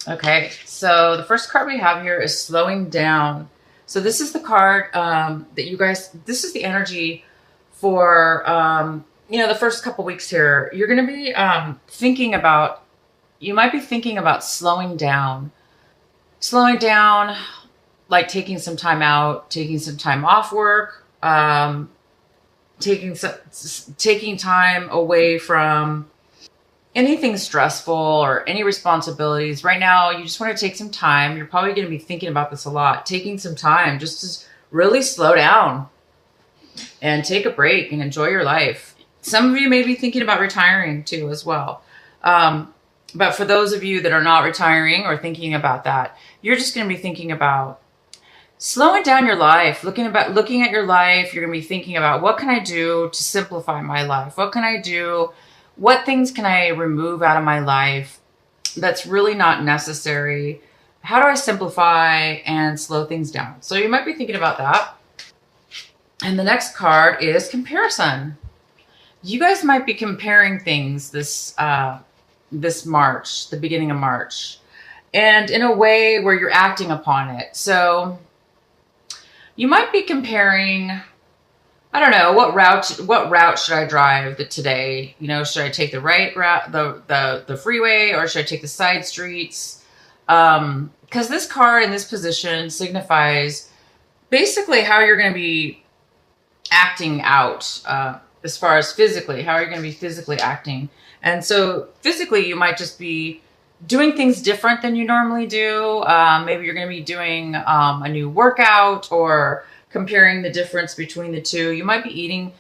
Okay, so the first card we have here is slowing down. So this is the card that you guys, this is the energy for, the first couple weeks here. You're going to be thinking about, you might be thinking about slowing down, like taking some time out, taking some time off work, taking time away from anything stressful or any responsibilities. Right now, you just want to take some time. You're probably going to be thinking about this a lot. Taking some time just to really slow down and take a break and enjoy your life. Some of you may be thinking about retiring too as well. But for those of you that are not retiring or thinking about that, you're just going to be thinking about slowing down your life, looking at your life. You're going to be thinking about, what can I do to simplify my life? What can I do? What things can I remove out of my life that's really not necessary? How do I simplify and slow things down? So you might be thinking about that. And the next card is comparison. You guys might be comparing things this March, the beginning of March, and in a way where you're acting upon it. So you might be comparing, I don't know, what route should I drive today? Should I take the right route, the freeway, or should I take the side streets? Because this card in this position signifies basically how you're going to be acting out, as far as physically, how you're going to be physically acting. And so physically, you might just be doing things different than you normally do. Maybe you're going to be doing a new workout, or comparing the difference between the two. You might be eating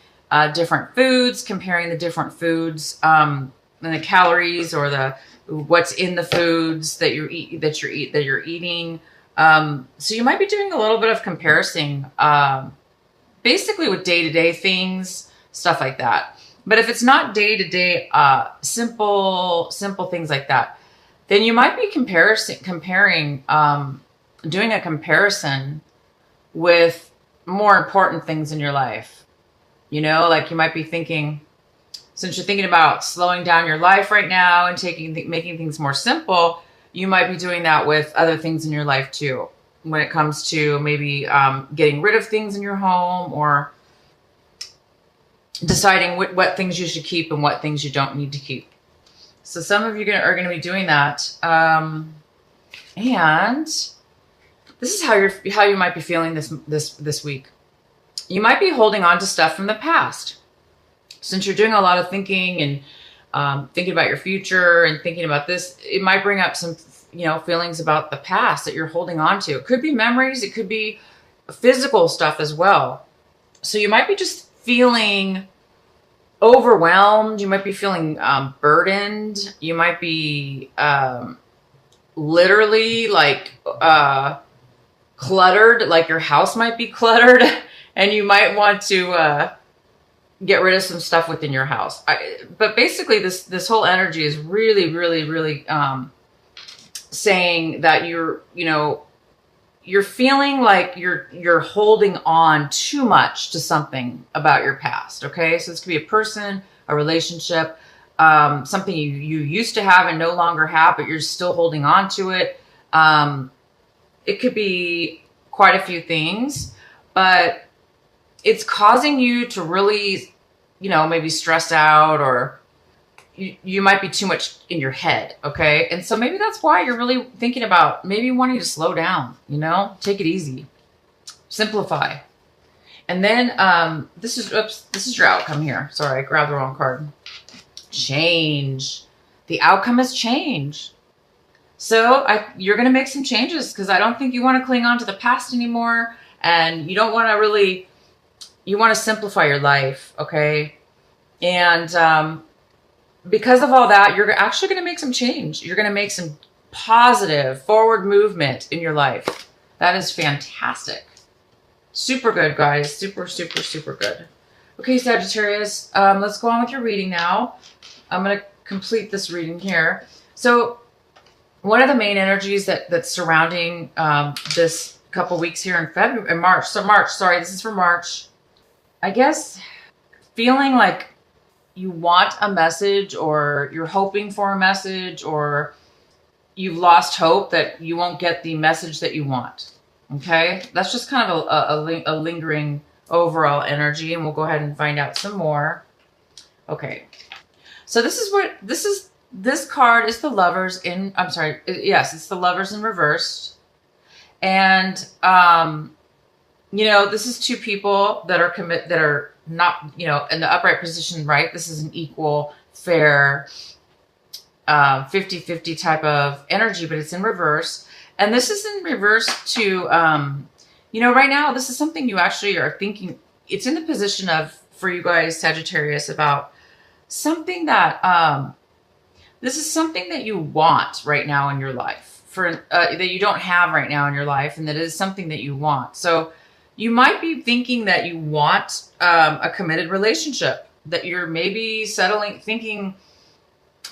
different foods, comparing the different foods, and the calories, or the what's in the foods that you're eating. So you might be doing a little bit of comparison, basically with day-to-day things, stuff like that. But if it's not day-to-day, simple things like that, then you might be doing a comparison with more important things in your life. Like you might be thinking, since you're thinking about slowing down your life right now and making things more simple, you might be doing that with other things in your life too. When it comes to maybe getting rid of things in your home, or deciding what things you should keep and what things you don't need to keep. So some of you are going to be doing that. And this is how you might be feeling this week. You might be holding on to stuff from the past. Since you're doing a lot of thinking and thinking about your future and thinking about this, it might bring up some feelings about the past that you're holding on to. It could be memories. It could be physical stuff as well. So you might be just feeling overwhelmed. You might be feeling burdened. You might be literally like cluttered, like your house might be cluttered, and you might want to get rid of some stuff within your house. But basically, this whole energy is really, really, really saying that you're feeling like you're holding on too much to something about your past. Okay, so this could be a person, a relationship, something you used to have and no longer have, but you're still holding on to it. It could be quite a few things, but it's causing you to really, maybe stress out, or you might be too much in your head. Okay. And so maybe that's why you're really thinking about maybe wanting to slow down, take it easy, simplify. And then, this is your outcome here. Sorry, I grabbed the wrong card. Change. The outcome is change. So you're going to make some changes, because I don't think you want to cling on to the past anymore. And you don't want to really, you want to simplify your life. Okay. And, because of all that, you're actually going to make some change. You're going to make some positive forward movement in your life. That is fantastic. Super good, guys. Super, super, super good. Okay, Sagittarius, let's go on with your reading now. I'm going to complete this reading here. So one of the main energies that's surrounding this couple weeks here in March. So March, sorry, this is for March. I guess feeling like you want a message, or you're hoping for a message, or you've lost hope that you won't get the message that you want. Okay, that's just kind of a lingering overall energy, and we'll go ahead and find out some more. Okay, so this card is the Lovers in, I'm sorry, yes, it's the Lovers in reverse. And, you know, this is two people that are not, you know, in the upright position, right? This is an equal, fair, 50-50 type of energy, but it's in reverse. And this is in reverse to, you know, right now, this is something you actually are thinking. It's in the position of, for you guys, Sagittarius, about something that, this is something that you want right now in your life, for that you don't have right now in your life, and that is something that you want. So you might be thinking that you want a committed relationship, that you're maybe thinking,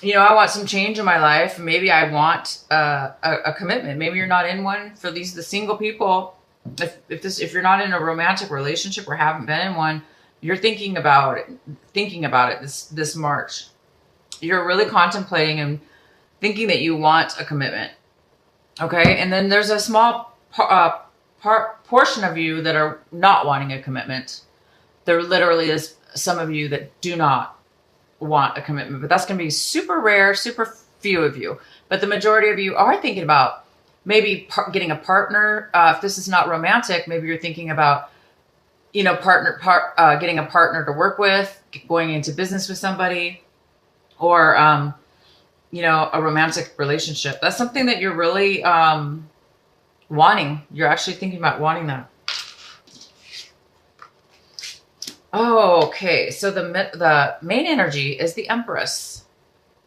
you know, I want some change in my life. Maybe I want a commitment. Maybe you're not in one. For the single people, if you're not in a romantic relationship or haven't been in one, you're thinking about it this March. You're really contemplating and thinking that you want a commitment. Okay, and then there's a small portion of you that are not wanting a commitment. There literally is some of you that do not want a commitment, but that's going to be super rare, super few of you. But the majority of you are thinking about maybe getting a partner. If this is not romantic, maybe you're thinking about, you know, getting a partner to work with, going into business with somebody, or, you know, a romantic relationship. That's something that you're really wanting. You're actually thinking about wanting that. Oh, okay. So the main energy is the Empress.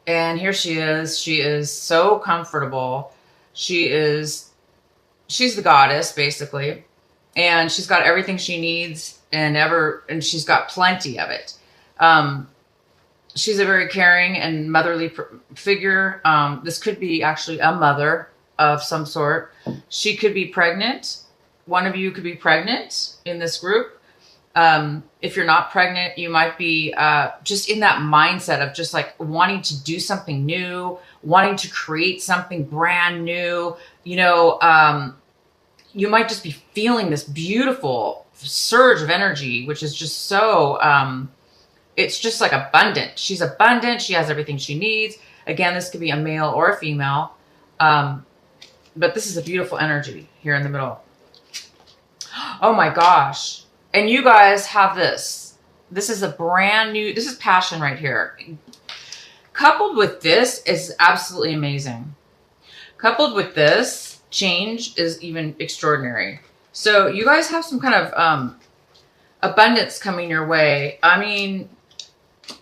And here she is. She is so comfortable. She's the goddess, basically. And she's got everything she needs, and she's got plenty of it. She's a very caring and motherly figure. This could be actually a mother of some sort. She could be pregnant. One of you could be pregnant in this group. If you're not pregnant, you might be just in that mindset of just like wanting to do something new, wanting to create something brand new. You know, you might just be feeling this beautiful surge of energy, which is just so, it's just like abundant. She's abundant. She has everything she needs. Again, this could be a male or a female. But this is a beautiful energy here in the middle. Oh my gosh. And you guys have this. This is a brand new, this is passion right here. Coupled with this is absolutely amazing. Coupled with this, change is even extraordinary. So you guys have some kind of abundance coming your way. I mean,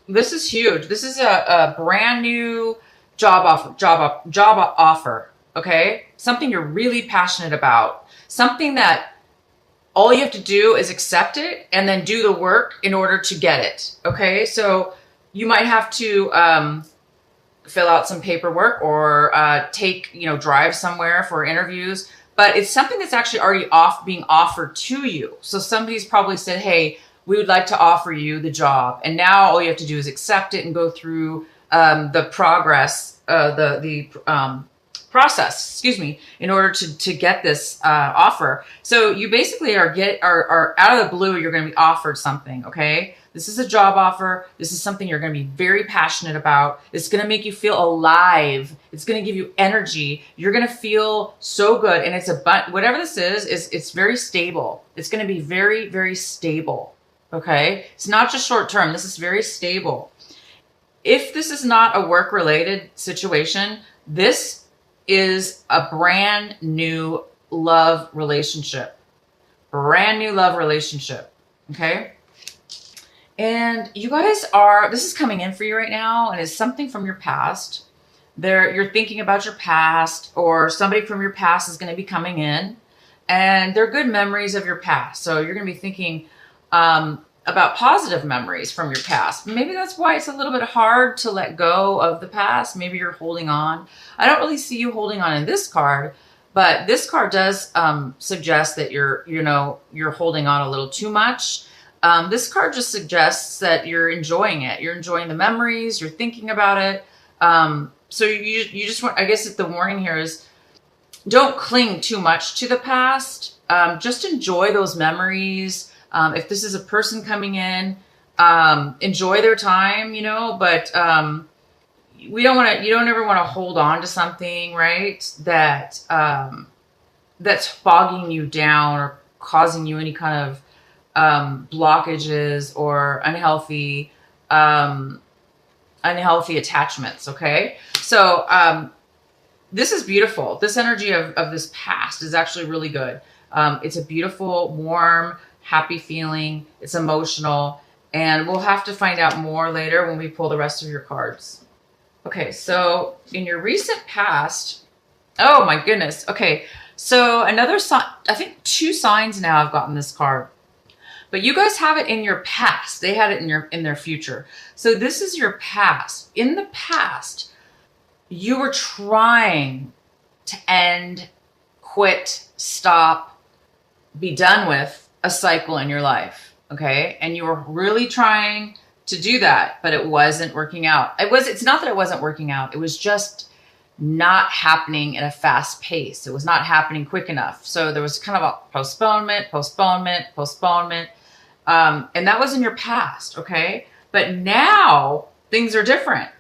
this is huge. This is a brand new job offer. Okay. Something you're really passionate about. Something that all you have to do is accept it and then do the work in order to get it. Okay. So you might have to fill out some paperwork or drive somewhere for interviews, but it's something that's actually already being offered to you. So somebody's probably said, hey, we would like to offer you the job. And now all you have to do is accept it and go through the process, excuse me, in order to get this offer. So you basically are out of the blue, you're going to be offered something. Okay. This is a job offer. This is something you're going to be very passionate about. It's going to make you feel alive. It's going to give you energy. You're going to feel so good. And whatever this is it's very stable. It's going to be very, very stable. Okay. It's not just short term. This is very stable. If this is not a work related situation, this is a brand new love relationship. Brand new love relationship. Okay. And you guys this is coming in for you right now, and it's something from your past. You're thinking about your past, or somebody from your past is going to be coming in, and they're good memories of your past. So you're going to be thinking about positive memories from your past. Maybe that's why it's a little bit hard to let go of the past. Maybe you're holding on. I don't really see you holding on in this card, but this card does suggest that you're holding on a little too much. This card just suggests that you're enjoying it. You're enjoying the memories. You're thinking about it. So you just want, I guess the warning here is don't cling too much to the past. Just enjoy those memories. If this is a person coming in, enjoy their time, you know, but you don't ever want to hold on to something, right? That's bogging you down or causing you any kind of blockages or unhealthy attachments. Okay. So, this is beautiful. This energy of this past is actually really good. It's a beautiful, warm, happy feeling. It's emotional. And we'll have to find out more later when we pull the rest of your cards. Okay, so in your recent past, oh my goodness. Okay, so another sign, I think 2 signs now I've gotten this card. But you guys have it in your past. They had it in their future. So this is your past. In the past, you were trying to end, quit, stop, be done with a cycle in your life, okay? And you were really trying to do that, but it wasn't working out. It's not that it wasn't working out. It was just not happening at a fast pace. It was not happening quick enough. So there was kind of a postponement. And that was in your past, okay? But now things are different.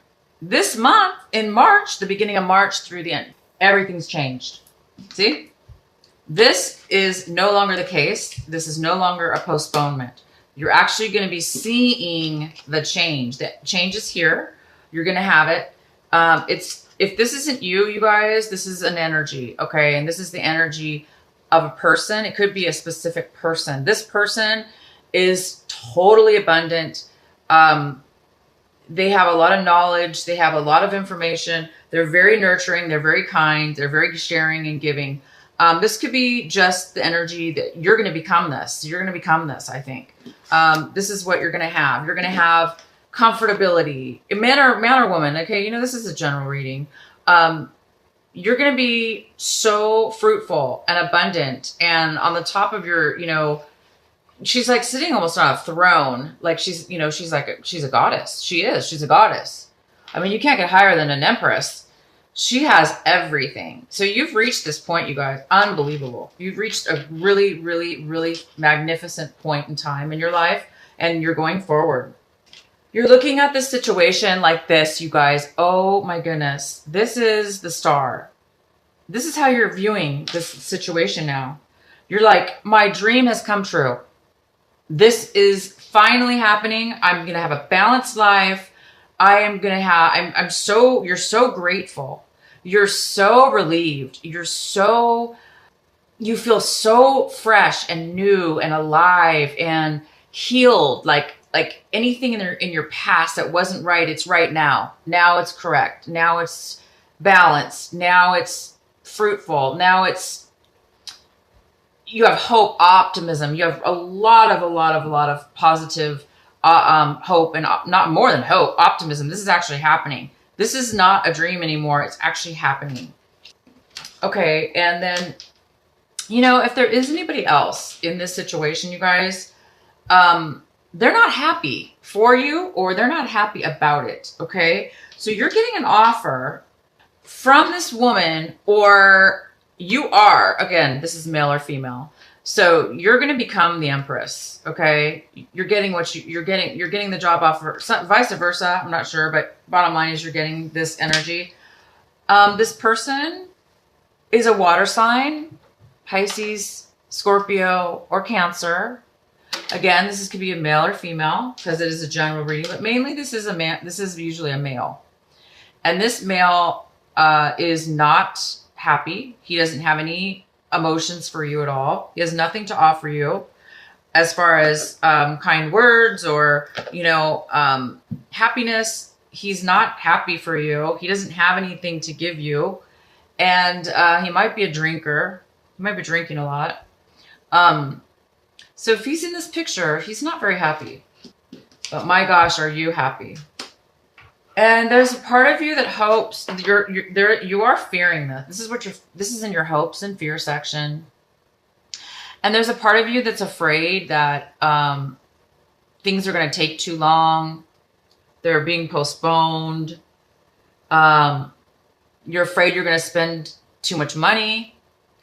This month, in March, the beginning of March through the end, everything's changed. See? This is no longer the case. This is no longer a postponement. You're actually going to be seeing the change. The change is here. You're going to have it. If this isn't you, you guys, this is an energy, okay? And this is the energy of a person. It could be a specific person. This person is totally abundant. They have a lot of knowledge. They have a lot of information. They're very nurturing. They're very kind. They're very sharing and giving. This could be just the energy that you're going to become this. You're going to become this, I think. This is what you're going to have. You're going to have comfortability. Man or woman, okay? You know, this is a general reading. You're going to be so fruitful and abundant. And on the top of your, you know, she's like sitting almost on a throne. Like she's a goddess. She's a goddess. I mean, you can't get higher than an empress. She has everything. So you've reached this point, you guys. Unbelievable. You've reached a really, really, really magnificent point in time in your life, and you're going forward. You're looking at this situation like this, you guys. Oh my goodness. This is the star. This is how you're viewing this situation now. You're like, my dream has come true. This is finally happening. I'm going to have a balanced life. you're so grateful. You're so relieved. You feel so fresh and new and alive and healed. Like anything in your past that wasn't right, it's right now. Now it's correct. Now it's balanced. Now it's fruitful. Now you have hope, optimism. You have a lot of positive hope, and not more than hope, optimism. This is actually happening. This is not a dream anymore. It's actually happening. Okay, and then, if there is anybody else in this situation, you guys, they're not happy for you, or they're not happy about it, okay? So you're getting an offer from this woman, or you are, again, this is male or female. So you're going to become the empress, okay? You're getting you're getting the job offer, vice versa. I'm not sure, but bottom line is you're getting this energy. This person is a water sign, Pisces, Scorpio, or Cancer. Again, this could be a male or female because it is a general reading, but mainly this is a man. This is usually a male, and this male is not happy. He doesn't have any emotions for you at all. He has nothing to offer you as far as kind words or happiness. He's not happy for you. He doesn't have anything to give you, and he might be a drinker. He might be drinking a lot. So if he's in this picture, he's not very happy. But my gosh, are you happy? And there's a part of you that hopes you are fearing this. This is in your hopes and fear section. And there's a part of you that's afraid that things are going to take too long. They're being postponed. You're afraid you're going to spend too much money,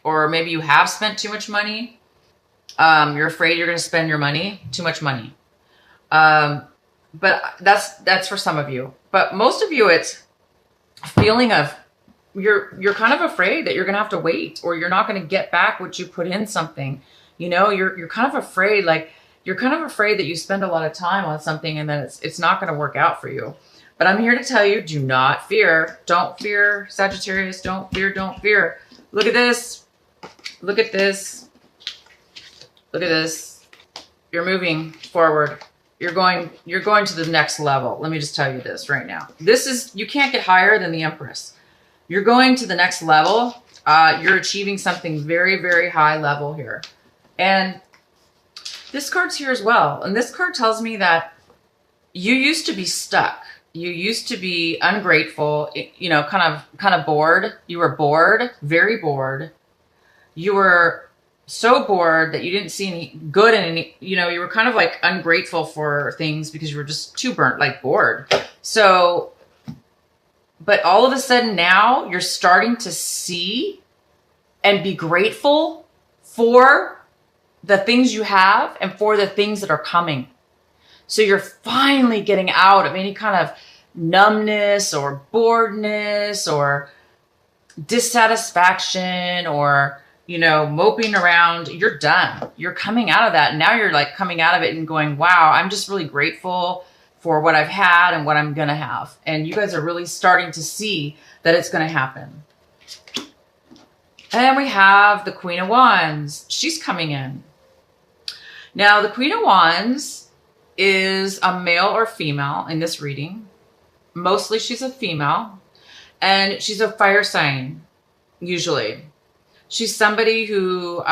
or maybe you have spent too much money. You're afraid you're going to spend your money, too much money. But that's for some of you. But most of you, it's a feeling of you're kind of afraid that you're going to have to wait, or you're not going to get back what you put in something. You know, you're kind of afraid, like you're kind of afraid that you spend a lot of time on something and then it's not going to work out for you. But I'm here to tell you, do not fear. Don't fear, Sagittarius. Don't fear. Don't fear. Look at this. Look at this. Look at this. You're moving forward. You're going to the next level. Let me just tell you this right now. You can't get higher than the Empress. You're going to the next level. You're achieving something very, very high level here. And this card's here as well. And this card tells me that you used to be stuck. You used to be ungrateful, you know, kind of bored. You were bored, very bored. You were so bored that you didn't see any good in any, you know, you were kind of like ungrateful for things because you were just too burnt, like bored. So, but all of a sudden now you're starting to see and be grateful for the things you have and for the things that are coming. So you're finally getting out of any kind of numbness or boredness or dissatisfaction or, you know, moping around. You're done. You're coming out of that. And now you're like coming out of it and going, wow, I'm just really grateful for what I've had and what I'm going to have. And you guys are really starting to see that it's going to happen. And we have the Queen of Wands. She's coming in. Now, the Queen of Wands is a male or female in this reading. Mostly she's a female, and she's a fire sign, usually. She's somebody who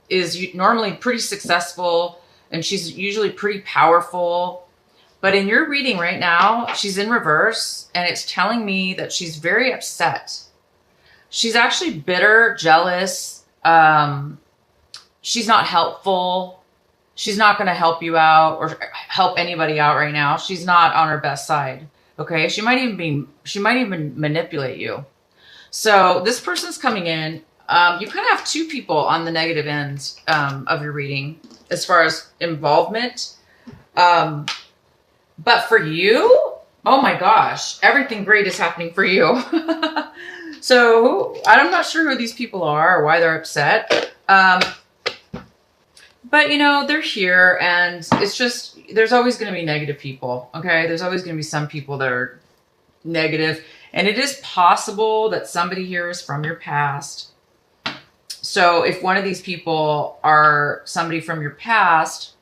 is normally pretty successful, and she's usually pretty powerful. But in your reading right now, she's in reverse, and it's telling me that she's very upset. She's actually bitter, jealous. She's not helpful. She's not going to help you out or help anybody out right now. She's not on her best side. Okay. She might even manipulate you. So this person's coming in. You kind of have two people on the negative end of your reading as far as involvement. But for you, oh my gosh, everything great is happening for you. So I'm not sure who these people are or why they're upset. But, you know, they're here, and it's just, there's always going to be negative people, okay? There's always going to be some people that are negative, and it is possible that somebody here is from your past. So if one of these people are somebody from your past,